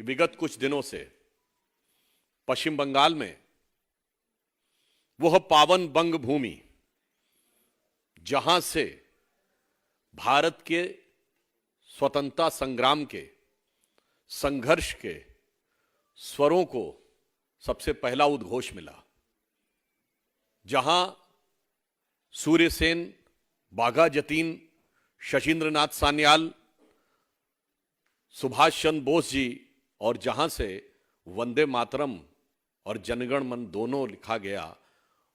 कि विगत कुछ दिनों से पश्चिम बंगाल में वह पावन बंग भूमि जहां से भारत के स्वतंत्रता संग्राम के संघर्ष के स्वरों को सबसे पहला उद्घोष मिला, जहां सूर्यसेन, बाघा जतीन, शशीन्द्रनाथ सान्याल, सुभाष चंद्र बोस जी और जहां से वंदे मातरम और जनगण मन दोनों लिखा गया,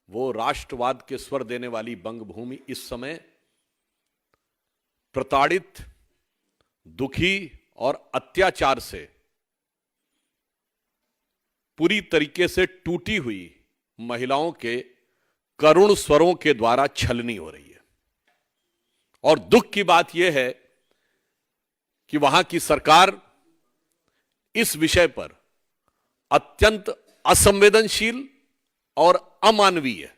वो राष्ट्रवाद के स्वर देने वाली बंगभूमि इस समय प्रताड़ित, दुखी और अत्याचार से पूरी तरीके से टूटी हुई महिलाओं के करुण स्वरों के द्वारा छलनी हो रही है। और दुख की बात यह है कि वहां की सरकार इस विषय पर अत्यंत असंवेदनशील और अमानवीय,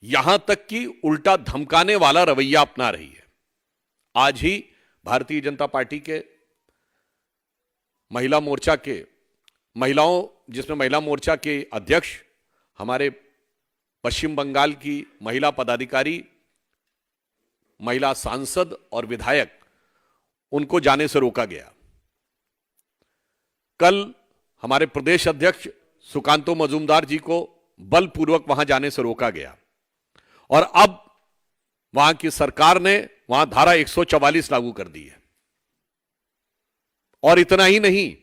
यहां तक कि उल्टा धमकाने वाला रवैया अपना रही है। आज ही भारतीय जनता पार्टी के महिला मोर्चा के जिसमें महिला मोर्चा के अध्यक्ष, हमारे पश्चिम बंगाल की महिला पदाधिकारी, महिला सांसद और विधायक, उनको जाने से रोका गया। कल हमारे प्रदेश अध्यक्ष सुकांतो मजूमदार जी को बलपूर्वक वहां जाने से रोका गया और अब वहां की सरकार ने वहां धारा 144 लागू कर दी है। और इतना ही नहीं,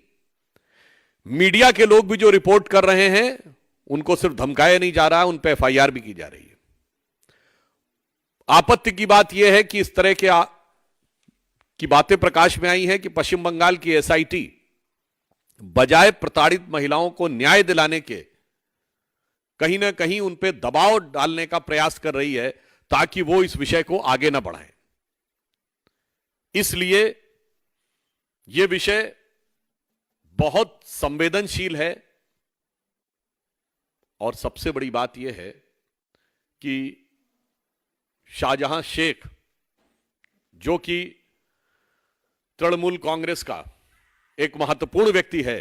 मीडिया के लोग भी जो रिपोर्ट कर रहे हैं उनको सिर्फ धमकाया नहीं जा रहा है, उन पर एफआईआर भी की जा रही है। आपत्ति की बात यह है कि इस तरह की बातें प्रकाश में आई हैं कि पश्चिम बंगाल की एसआईटी बजाय प्रताड़ित महिलाओं को न्याय दिलाने के कहीं ना कहीं उन पर दबाव डालने का प्रयास कर रही है ताकि वो इस विषय को आगे ना बढ़ाएं। इसलिए यह विषय बहुत संवेदनशील है और सबसे बड़ी बात यह है कि शाहजहां शेख, जो कि तृणमूल कांग्रेस का एक महत्वपूर्ण व्यक्ति है,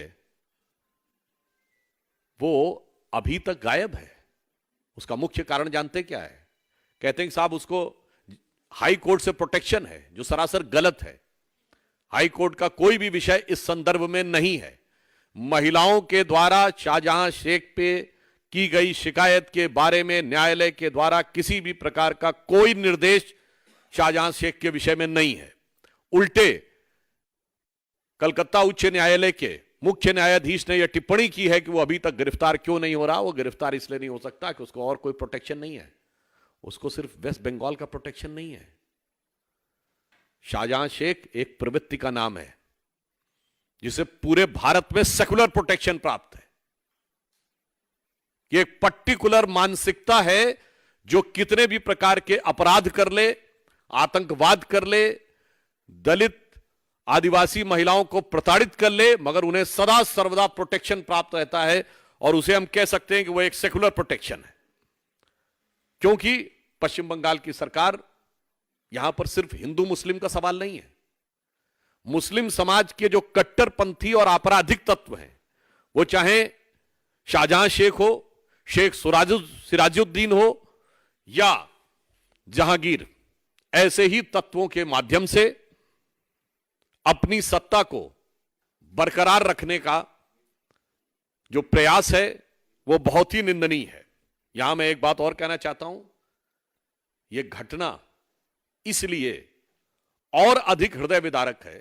वो अभी तक गायब है। उसका मुख्य कारण जानते क्या है? कहते हैं कि साहब उसको हाई कोर्ट से प्रोटेक्शन है, जो सरासर गलत है। हाई कोर्ट का कोई भी विषय इस संदर्भ में नहीं है। महिलाओं के द्वारा शाहजहां शेख पे की गई शिकायत के बारे में न्यायालय के द्वारा किसी भी प्रकार का कोई निर्देश शाहजहां शेख के विषय में नहीं है। उल्टे कलकत्ता उच्च न्यायालय के मुख्य न्यायाधीश ने यह टिप्पणी की है कि वो अभी तक गिरफ्तार क्यों नहीं हो रहा। वो गिरफ्तार इसलिए नहीं हो सकता कि उसको और कोई प्रोटेक्शन नहीं है। उसको सिर्फ वेस्ट बंगाल का प्रोटेक्शन नहीं है। शाहजहां शेख एक प्रवृत्ति का नाम है जिसे पूरे भारत में सेकुलर प्रोटेक्शन प्राप्त है। ये एक पर्टिकुलर मानसिकता है जो कितने भी प्रकार के अपराध कर ले, आतंकवाद कर ले, दलित आदिवासी महिलाओं को प्रताड़ित कर ले, मगर उन्हें सदा सर्वदा प्रोटेक्शन प्राप्त रहता है। और उसे हम कह सकते हैं कि वह एक सेकुलर प्रोटेक्शन है, क्योंकि पश्चिम बंगाल की सरकार, यहां पर सिर्फ हिंदू मुस्लिम का सवाल नहीं है। मुस्लिम समाज के जो कट्टरपंथी और आपराधिक तत्व हैं, वो चाहे शाहजहां शेख हो, शेख सिराजुद्दीन हो या जहांगीर, ऐसे ही तत्वों के माध्यम से अपनी सत्ता को बरकरार रखने का जो प्रयास है वो बहुत ही निंदनीय है। यहां मैं एक बात और कहना चाहता हूं, यह घटना इसलिए और अधिक हृदय विदारक है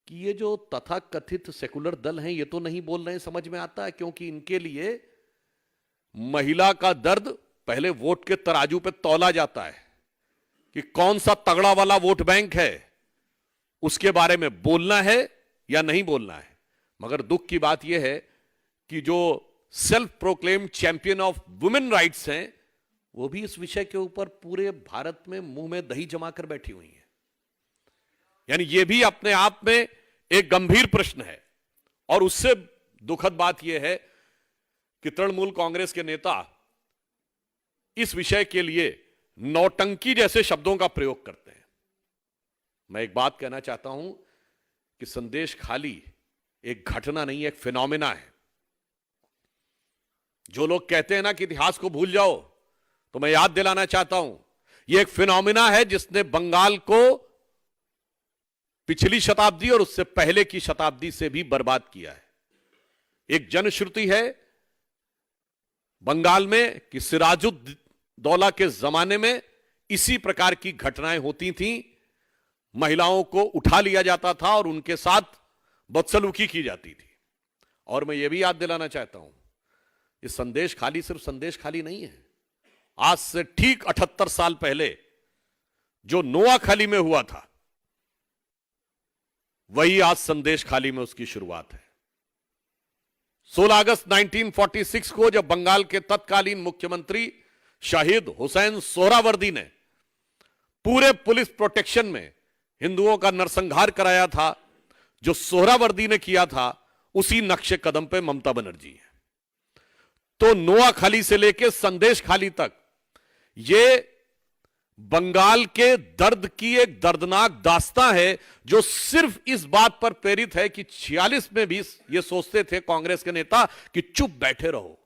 कि ये जो तथाकथित सेकुलर दल हैं, ये तो नहीं बोल रहे हैं, समझ में आता है, क्योंकि इनके लिए महिला का दर्द पहले वोट के तराजू पे तौला जाता है कि कौन सा तगड़ा वाला वोट बैंक है, उसके बारे में बोलना है या नहीं बोलना है। मगर दुख की बात यह है कि जो self proclaimed champion of women rights हैं, वो भी इस विषय के ऊपर पूरे भारत में मुंह में दही जमाकर बैठी हुई हैं। यानी ये भी अपने आप में एक गंभीर प्रश्न है। और उससे दुखद बात यह है कि तृणमूल कांग्रेस के नेता इस विषय के लिए नौटंकी जैसे शब्दों का प्रयोग करते हैं। मैं एक बात कहना चाहता हूं कि संदेश खाली एक घटना नहीं, एक फिनोमिना है। जो लोग कहते हैं ना कि इतिहास को भूल जाओ, तो मैं याद दिलाना चाहता हूं, यह एक फिनोमिना है जिसने बंगाल को पिछली शताब्दी और उससे पहले की शताब्दी से भी बर्बाद किया है। एक जनश्रुति है बंगाल में कि सिराजुद्दौला के जमाने में इसी प्रकार की घटनाएं होती थीं, महिलाओं को उठा लिया जाता था और उनके साथ बदसलूकी की जाती थी। और मैं यह भी याद दिलाना चाहता हूं, ये संदेश खाली सिर्फ संदेश खाली नहीं है। आज से ठीक 78 साल पहले जो नोआखाली में हुआ था, वही आज संदेश खाली में उसकी शुरुआत है। 16 अगस्त 1946 को जब बंगाल के तत्कालीन मुख्यमंत्री शहीद हुसैन सोहरावर्दी ने पूरे पुलिस प्रोटेक्शन में हिंदुओं का नरसंहार कराया था, जो सोहरावर्दी ने किया था, उसी नक्शे कदम पे ममता बनर्जी है। तो नोआखाली से लेकर संदेश खाली तक ये बंगाल के दर्द की एक दर्दनाक दास्तां है, जो सिर्फ इस बात पर प्रेरित है कि 46 में भी ये सोचते थे कांग्रेस के नेता कि चुप बैठे रहो,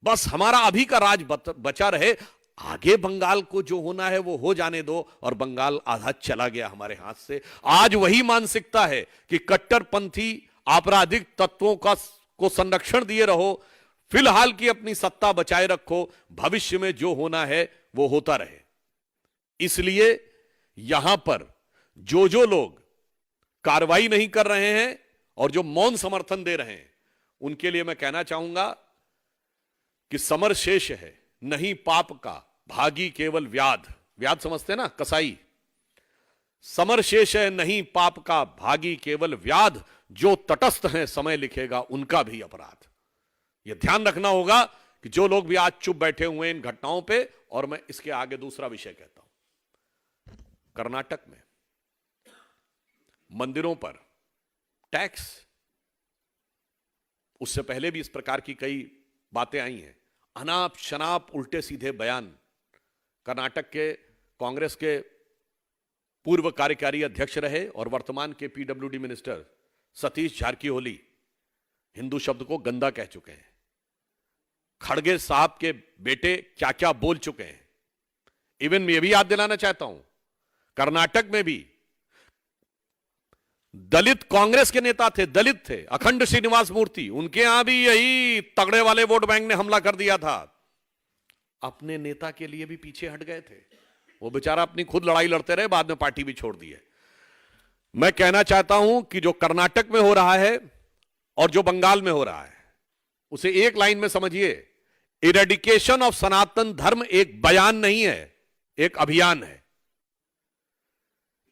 बस हमारा अभी का राज बचा रहे, आगे बंगाल को जो होना है वो हो जाने दो, और बंगाल आधा चला गया हमारे हाथ से। आज वही मानसिकता है कि कट्टरपंथी आपराधिक तत्वों को संरक्षण दिए रहो, फिलहाल की अपनी सत्ता बचाए रखो, भविष्य में जो होना है वो होता रहे। इसलिए यहां पर जो लोग कार्रवाई नहीं कर रहे हैं और जो मौन समर्थन दे रहे हैं, उनके लिए मैं कहना चाहूंगा कि समर शेष है नहीं पाप का, भागी केवल व्याध। व्याध समझते हैं ना, कसाई। समर शेष है नहीं पाप का, भागी केवल व्याध, जो तटस्थ हैं समय लिखेगा उनका भी अपराध। यह ध्यान रखना होगा कि जो लोग भी आज चुप बैठे हुए इन घटनाओं पे। और मैं इसके आगे दूसरा विषय कहता हूं, कर्नाटक में मंदिरों पर टैक्स, उससे पहले भी इस प्रकार की कई बातें आई हैं, अनाप शनाप उल्टे सीधे बयान। कर्नाटक के कांग्रेस के पूर्व कार्यकारी अध्यक्ष रहे और वर्तमान के पीडब्ल्यूडी मिनिस्टर सतीश जारकीहोली हिंदू शब्द को गंदा कह चुके हैं। खड़गे साहब के बेटे क्या क्या बोल चुके हैं। इवन मैं भी याद दिलाना चाहता हूं, कर्नाटक में भी दलित कांग्रेस के नेता थे, दलित थे, अखंड श्रीनिवास मूर्ति, उनके यहां भी यही तगड़े वाले वोट बैंक ने हमला कर दिया था। अपने नेता के लिए भी पीछे हट गए थे, वो बेचारा अपनी खुद लड़ाई लड़ते रहे, बाद में पार्टी भी छोड़ दी है। मैं कहना चाहता हूं कि जो कर्नाटक में हो रहा है और जो बंगाल में हो रहा है, उसे एक लाइन में समझिए, इरेडिकेशन ऑफ सनातन धर्म एक बयान नहीं है, एक अभियान है।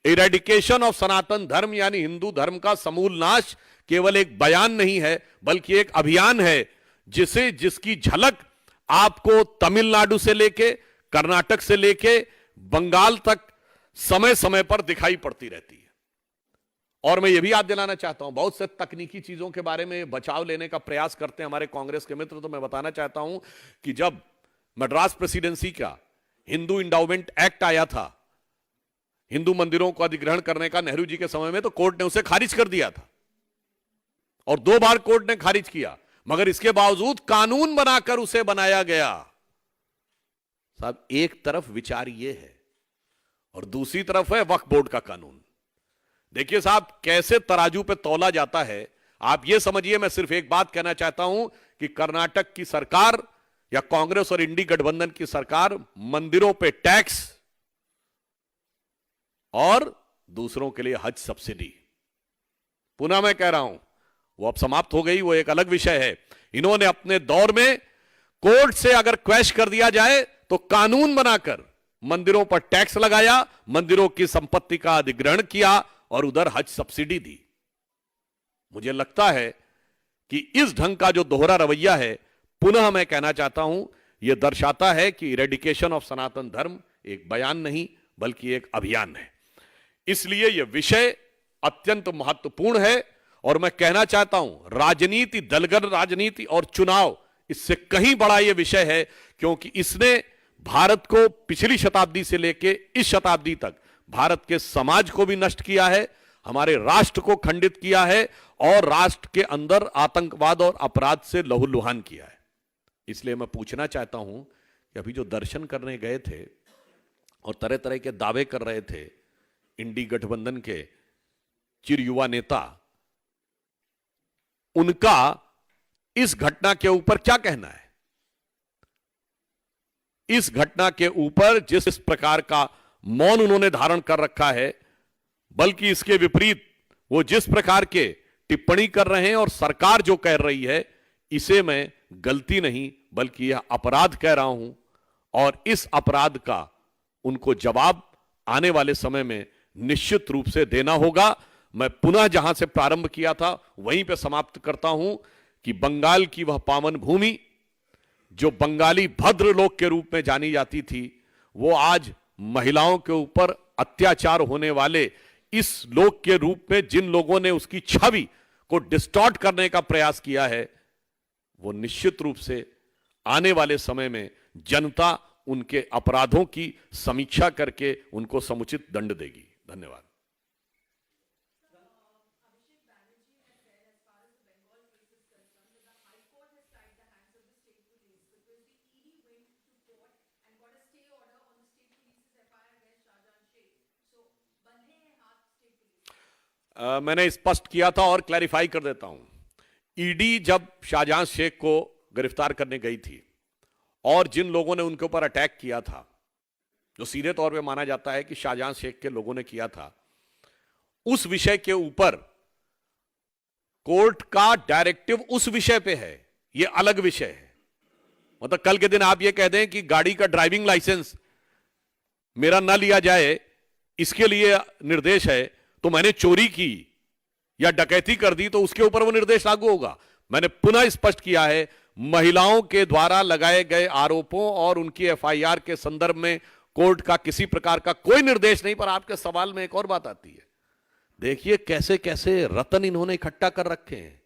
इरेडिकेशन ऑफ सनातन धर्म यानी हिंदू धर्म का समूल नाश केवल एक बयान नहीं है, बल्कि एक अभियान है, जिसकी झलक आपको तमिलनाडु से लेके, कर्नाटक से लेके बंगाल तक समय समय पर दिखाई पड़ती रहती है। और मैं यह भी याद दिलाना चाहता हूं, बहुत से तकनीकी चीजों के बारे में बचाव लेने का प्रयास करते हैं हमारे कांग्रेस के मित्र, तो मैं बताना चाहता हूं कि जब मद्रास प्रेसिडेंसी का हिंदू इंडाउमेंट एक्ट आया था, हिंदू मंदिरों को अधिग्रहण करने का नेहरू जी के समय में, तो कोर्ट ने उसे खारिज कर दिया था और 2 बार कोर्ट ने खारिज किया, मगर इसके बावजूद कानून बनाकर उसे बनाया गया। साहब, एक तरफ विचार यह है और दूसरी तरफ है वक्फ बोर्ड का कानून। देखिए साहब, कैसे तराजू पे तौला जाता है, आप यह समझिए। मैं सिर्फ एक बात कहना चाहता हूं कि कर्नाटक की सरकार या कांग्रेस और इंडी गठबंधन की सरकार मंदिरों पे टैक्स और दूसरों के लिए हज सब्सिडी, पुनः मैं कह रहा हूं, वो अब समाप्त हो गई, वो एक अलग विषय है। इन्होंने अपने दौर में कोर्ट से अगर क्वैश कर दिया जाए तो कानून बनाकर मंदिरों पर टैक्स लगाया, मंदिरों की संपत्ति का अधिग्रहण किया और उधर हज सब्सिडी दी। मुझे लगता है कि इस ढंग का जो दोहरा रवैया है, पुनः मैं कहना चाहता हूं, यह दर्शाता है कि इरेडिकेशन ऑफ सनातन धर्म एक बयान नहीं बल्कि एक अभियान है। इसलिए यह विषय अत्यंत महत्वपूर्ण है और मैं कहना चाहता हूं, राजनीति, दलगत राजनीति और चुनाव, इससे कहीं बड़ा यह विषय है, क्योंकि इसने भारत को पिछली शताब्दी से लेकर इस शताब्दी तक भारत के समाज को भी नष्ट किया है, हमारे राष्ट्र को खंडित किया है और राष्ट्र के अंदर आतंकवाद और अपराध से लहूलुहान किया है। इसलिए मैं पूछना चाहता हूं कि अभी जो दर्शन करने गए थे और तरह तरह के दावे कर रहे थे इंडी गठबंधन के चिर युवा नेता, उनका इस घटना के ऊपर क्या कहना है? इस घटना के ऊपर जिस प्रकार का मौन उन्होंने धारण कर रखा है, बल्कि इसके विपरीत वो जिस प्रकार के टिप्पणी कर रहे हैं और सरकार जो कह रही है, इसे मैं गलती नहीं बल्कि यह अपराध कह रहा हूं और इस अपराध का उनको जवाब आने वाले समय में निश्चित रूप से देना होगा। मैं पुनः जहां से प्रारंभ किया था वहीं पे समाप्त करता हूं कि बंगाल की वह पावन भूमि जो बंगाली भद्र लोक के रूप में जानी जाती थी, वो आज महिलाओं के ऊपर अत्याचार होने वाले इस लोक के रूप में जिन लोगों ने उसकी छवि को डिस्टॉर्ट करने का प्रयास किया है, वो निश्चित रूप से आने वाले समय में जनता उनके अपराधों की समीक्षा करके उनको समुचित दंड देगी। धन्यवाद। मैंने स्पष्ट किया था और क्लैरिफाई कर देता हूं। ईडी जब शाहजहां शेख को गिरफ्तार करने गई थी और जिन लोगों ने उनके ऊपर अटैक किया था, जो सीधे तौर पे माना जाता है कि शाहजहां शेख के लोगों ने किया था, उस विषय के ऊपर कोर्ट का डायरेक्टिव उस विषय पे है, यह अलग विषय है। मतलब कल के दिन आप यह कह दें कि गाड़ी का ड्राइविंग लाइसेंस मेरा ना लिया जाए, इसके लिए निर्देश है, तो मैंने चोरी की या डकैती कर दी तो उसके ऊपर वो निर्देश लागू होगा। मैंने पुनः स्पष्ट किया है, महिलाओं के द्वारा लगाए गए आरोपों और उनकी एफआईआर के संदर्भ में कोर्ट का किसी प्रकार का कोई निर्देश नहीं। पर आपके सवाल में एक और बात आती है, देखिए कैसे कैसे रतन इन्होंने इकट्ठा कर रखे हैं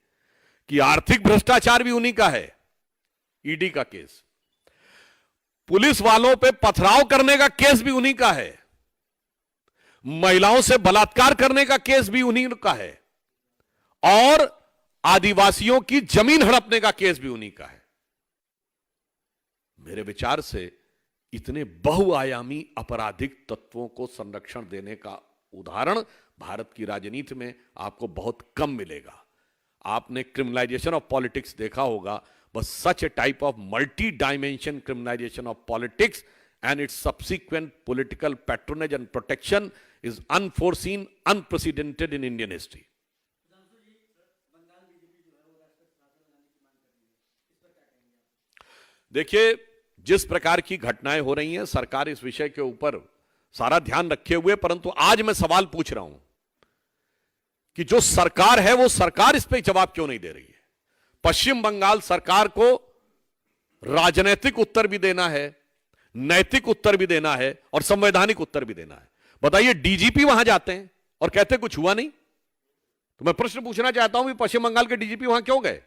कि आर्थिक भ्रष्टाचार भी उन्हीं का है। ईडी का केस, पुलिस वालों पे पथराव करने का केस भी उन्हीं का है, महिलाओं से बलात्कार करने का केस भी उन्हीं का है और आदिवासियों की जमीन हड़पने का केस भी उन्हीं का है। मेरे विचार से इतने बहुआयामी आपराधिक तत्वों को संरक्षण देने का उदाहरण भारत की राजनीति में आपको बहुत कम मिलेगा। आपने क्रिमिनलाइजेशन ऑफ पॉलिटिक्स देखा होगा, बस such a type of multi dimension criminalization of politics and its subsequent political patronage and protection is unforeseen, unprecedented in Indian history. देखिए, जिस प्रकार की घटनाएं हो रही हैं, सरकार इस विषय के ऊपर सारा ध्यान रखे हुए, परंतु आज मैं सवाल पूछ रहा हूं कि जो सरकार है वो सरकार इस पे जवाब क्यों नहीं दे रही है? पश्चिम बंगाल सरकार को राजनीतिक उत्तर भी देना है, नैतिक उत्तर भी देना है और संवैधानिक उत्तर भी देना है। बताइए, डीजीपी वहां जाते हैं और कहते कुछ हुआ नहीं, तो मैं प्रश्न पूछना चाहता हूं कि पश्चिम बंगाल के डीजीपी वहां क्यों गए?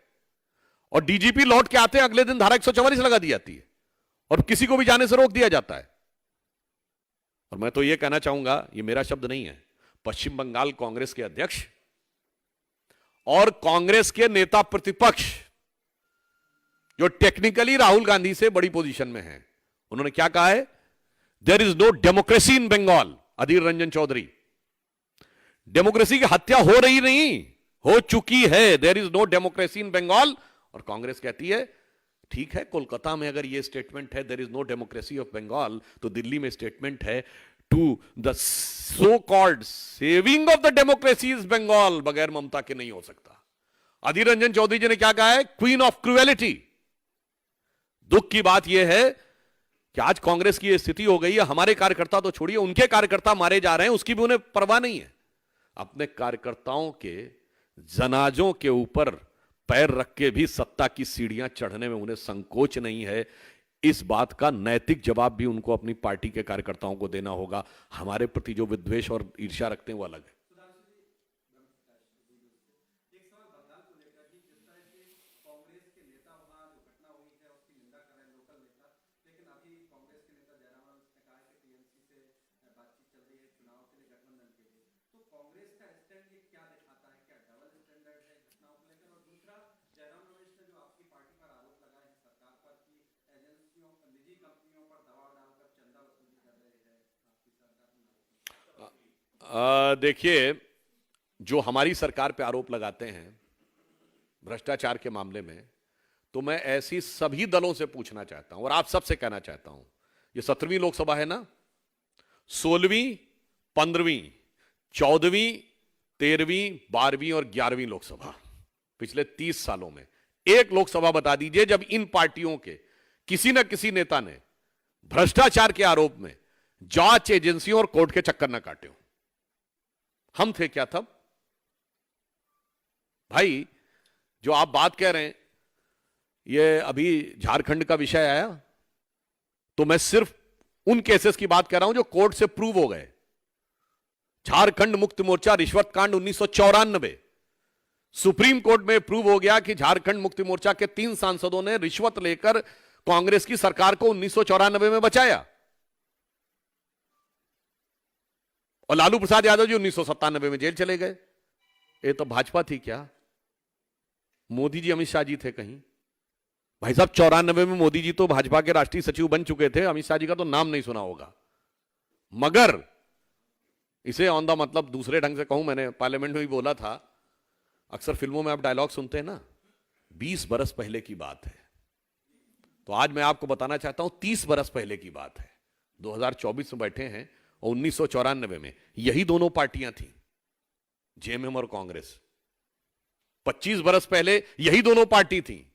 और डीजीपी लौट के आते हैं, अगले दिन धारा 144 लगा दी जाती है और किसी को भी जाने से रोक दिया जाता है। और मैं तो यह कहना चाहूंगा, यह मेरा शब्द नहीं है, पश्चिम बंगाल कांग्रेस के अध्यक्ष और कांग्रेस के नेता प्रतिपक्ष जो टेक्निकली राहुल गांधी से बड़ी पोजीशन में हैं, उन्होंने क्या कहा है? There is no democracy in Bengal. Adhir Ranjan Chowdhury, democracy की हत्या हो रही नहीं, हो चुकी है। There is no democracy in Bengal. और कांग्रेस कहती है ठीक है, कोलकाता में अगर यह स्टेटमेंट है there is no democracy of Bengal, तो दिल्ली में स्टेटमेंट है to the so called saving of the democracy is Bengal, बगैर ममता के नहीं हो सकता। अधीर रंजन चौधरी जी ने क्या कहा है? Queen of cruelty. दुख की बात यह है कि आज कांग्रेस की यह स्थिति हो गई है, हमारे कार्यकर्ता तो छोड़िए, उनके कार्यकर्ता मारे जा रहे हैं, उसकी भी उन्हें परवाह नहीं है। अपने कार्यकर्ताओं के जनाजों के ऊपर पैर रख के भी सत्ता की सीढ़ियां चढ़ने में उन्हें संकोच नहीं है। इस बात का नैतिक जवाब भी उनको अपनी पार्टी के कार्यकर्ताओं को देना होगा। हमारे प्रति जो विद्वेष और ईर्ष्या रखते हैं वो अलग है। कांग्रेस का स्टैंड ये क्या दिखाता है? क्या डबल स्टैंडर्ड है घटनाओं को लेकर? और दूसरा, जयराम रमेश ने जो आपकी पार्टी पर आरोप लगाए हैं सरकार पर कि एजेंसियों, निजी कंपनियों पर दबाव डालकर चंदा वसूली कर रहे हैं आपकी सरकार, देखिए, जो हमारी सरकार पे आरोप लगाते हैं भ्रष्टाचार के मामले में, तो मैं ऐसी सभी दलों से पूछना चाहता हूं और आप सबसे कहना चाहता हूं, ये 17वीं लोकसभा है ना, 16वीं, 15वीं, 14वीं, 13वीं, 12वीं और 11वीं लोकसभा, पिछले 30 सालों में एक लोकसभा बता दीजिए जब इन पार्टियों के किसी न किसी नेता ने भ्रष्टाचार के आरोप में जांच एजेंसियों और कोर्ट के चक्कर न काटे हो। हम थे क्या तब? भाई, जो आप बात कह रहे हैं, ये अभी झारखंड का विषय आया, तो मैं सिर्फ उन केसेस की बात कर रहा हूं जो कोर्ट से प्रूव हो गए। झारखंड मुक्ति मोर्चा रिश्वत कांड 1994, सुप्रीम कोर्ट में प्रूव हो गया कि झारखंड मुक्ति मोर्चा के 3 सांसदों ने रिश्वत लेकर कांग्रेस की सरकार को 1994 में बचाया, और लालू प्रसाद यादव जी 1997 में जेल चले गए। ये तो भाजपा थी क्या? मोदी जी, अमित शाह जी थे कहीं? भाई साहब, 94 में मोदी जी तो भाजपा के राष्ट्रीय सचिव बन चुके थे, अमित शाह जी का तो नाम नहीं सुना होगा। मगर इसे ऑन द मतलब दूसरे ढंग से कहूं, मैंने पार्लियामेंट में भी बोला था, अक्सर फिल्मों में आप डायलॉग सुनते हैं ना, 20 बरस पहले की बात है, तो आज मैं आपको बताना चाहता हूं 30 बरस पहले की बात है। 2024 में बैठे हैं और 1994 में यही दोनों पार्टियां थी, जेएमएम और कांग्रेस। 25 बरस पहले यही दोनों पार्टी थी,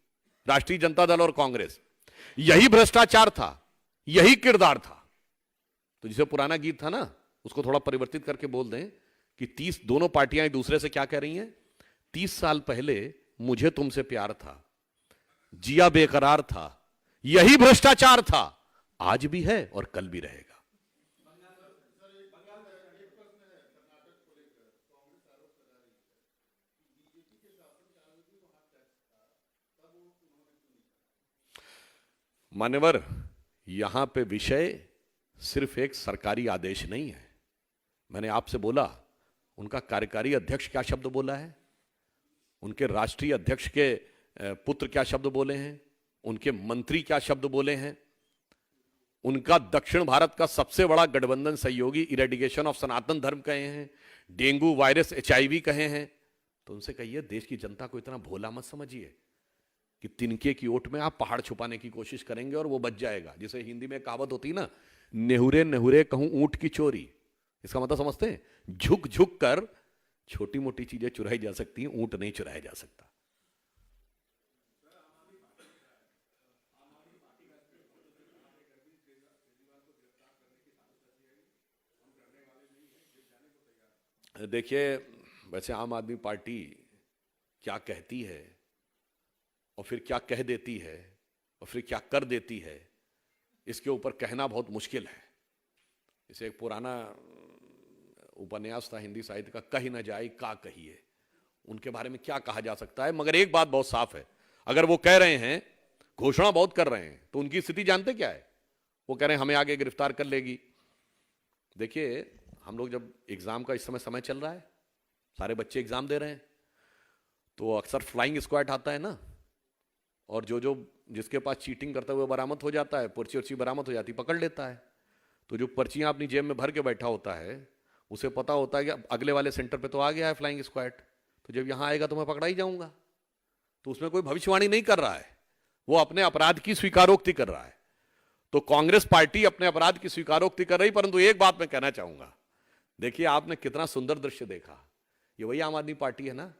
राष्ट्रीय जनता दल और कांग्रेस। यही भ्रष्टाचार था, यही किरदार था। तो जिसे पुराना गीत था ना, उसको थोड़ा परिवर्तित करके बोल दें कि 30 दोनों पार्टियां एक दूसरे से क्या कह रही हैं? 30 साल पहले मुझे तुमसे प्यार था, जिया बेकरार था, यही भ्रष्टाचार था, आज भी है और कल भी रहेगा। मान्यवर, यहां पे विषय सिर्फ एक सरकारी आदेश नहीं है। मैंने आपसे बोला, उनका कार्यकारी अध्यक्ष क्या शब्द बोला है, उनके राष्ट्रीय अध्यक्ष के पुत्र क्या शब्द बोले हैं, उनके मंत्री क्या शब्द बोले हैं, उनका दक्षिण भारत का सबसे बड़ा गठबंधन सहयोगी इरेडिकेशन ऑफ सनातन धर्म कहे हैं, डेंगू वायरस HIV कहे हैं। तो उनसे कहिए, देश की जनता को इतना भोला मत समझिए कि तिनके की ओट में आप पहाड़ छुपाने की कोशिश करेंगे और वो बच जाएगा। जिसे हिंदी में कहावत होती ना, नेहुरे नेहुरे कहूं ऊंट की चोरी। इसका मतलब समझते हैं? झुक झुक कर छोटी मोटी चीजें चुराई जा सकती हैं, ऊंट नहीं चुराया जा सकता। देखिए, वैसे आम आदमी पार्टी क्या कहती है और फिर क्या कह देती है और फिर क्या कर देती है, इसके ऊपर कहना बहुत मुश्किल है। इसे एक पुराना उपन्यास था हिंदी साहित्य का, कही न जाए का कहिए। उनके बारे में क्या कहा जा सकता है? मगर एक बात बहुत साफ है, अगर वो कह रहे हैं, घोषणा बहुत कर रहे हैं, तो उनकी स्थिति जानते क्या है? वो कह रहे हैं हमें आगे गिरफ्तार कर लेगी। देखिए, हम लोग जब एग्जाम का इस समय चल रहा है, सारे बच्चे एग्जाम दे रहे हैं, तो अक्सर फ्लाइंग स्क्वाड आता है ना, और जो जिसके पास चीटिंग करता हुआ बरामद हो जाता है, पर्ची वर्ची बरामद हो जाती, पकड़ लेता है। तो जो पर्चियां अपनी जेब में भर के बैठा होता है, उसे पता होता है कि अगले वाले सेंटर पे तो आ गया है फ्लाइंग स्क्वाड, तो जब यहां आएगा तो मैं पकड़ा ही जाऊंगा। तो उसमें कोई भविष्यवाणी नहीं कर रहा है, वो अपने अपराध की स्वीकारोक्ति कर रहा है। तो कांग्रेस पार्टी अपने अपराध की स्वीकारोक्ति कर रही, परंतु एक बात मैं कहना चाहूंगा, देखिए आपने कितना सुंदर दृश्य देखा। ये वही आम आदमी पार्टी है ना,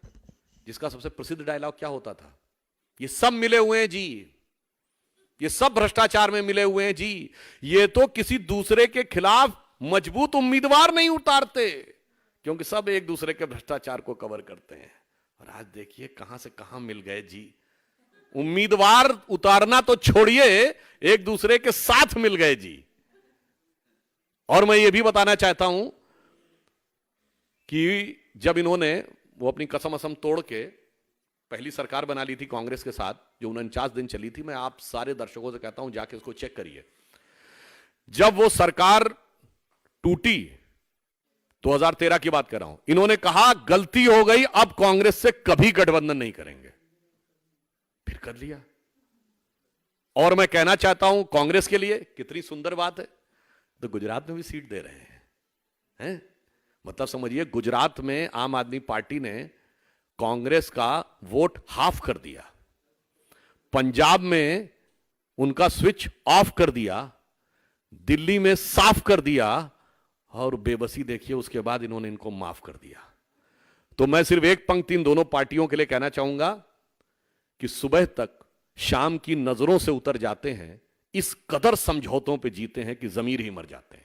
जिसका सबसे प्रसिद्ध डायलॉग क्या होता था? ये सब मिले हुए हैं जी, ये सब भ्रष्टाचार में मिले हुए हैं जी, ये तो किसी दूसरे के खिलाफ मजबूत उम्मीदवार नहीं उतारते, क्योंकि सब एक दूसरे के भ्रष्टाचार को कवर करते हैं। और आज देखिए कहां से कहां मिल गए जी। उम्मीदवार उतारना तो छोड़िए, एक दूसरे के साथ मिल गए जी। और मैं ये भी बताना चाहता हूं कि जब इन्होंने वो अपनी कसम असम तोड़ के पहली सरकार बना ली थी कांग्रेस के साथ, जो 49 दिन चली थी, मैं आप सारे दर्शकों से कहता हूं जाके इसको चेक करिए। जब वो सरकार टूटी 2013 की बात कर रहा हूं। इन्होंने कहा गलती हो गई, अब कांग्रेस से कभी गठबंधन नहीं करेंगे, फिर कर लिया। और मैं कहना चाहता हूं कांग्रेस के लिए कितनी सुंदर बात है, तो गुजरात में भी सीट दे रहे हैं। मतलब समझिए, गुजरात में आम आदमी पार्टी ने कांग्रेस का वोट हाफ कर दिया, पंजाब में उनका स्विच ऑफ कर दिया, दिल्ली में साफ कर दिया, और बेबसी देखिए उसके बाद इन्होंने इनको माफ कर दिया। तो मैं सिर्फ एक पंक्ति इन दोनों पार्टियों के लिए कहना चाहूंगा कि सुबह तक शाम की नजरों से उतर जाते हैं, इस कदर समझौतों पे जीते हैं कि जमीर ही मर जाते हैं।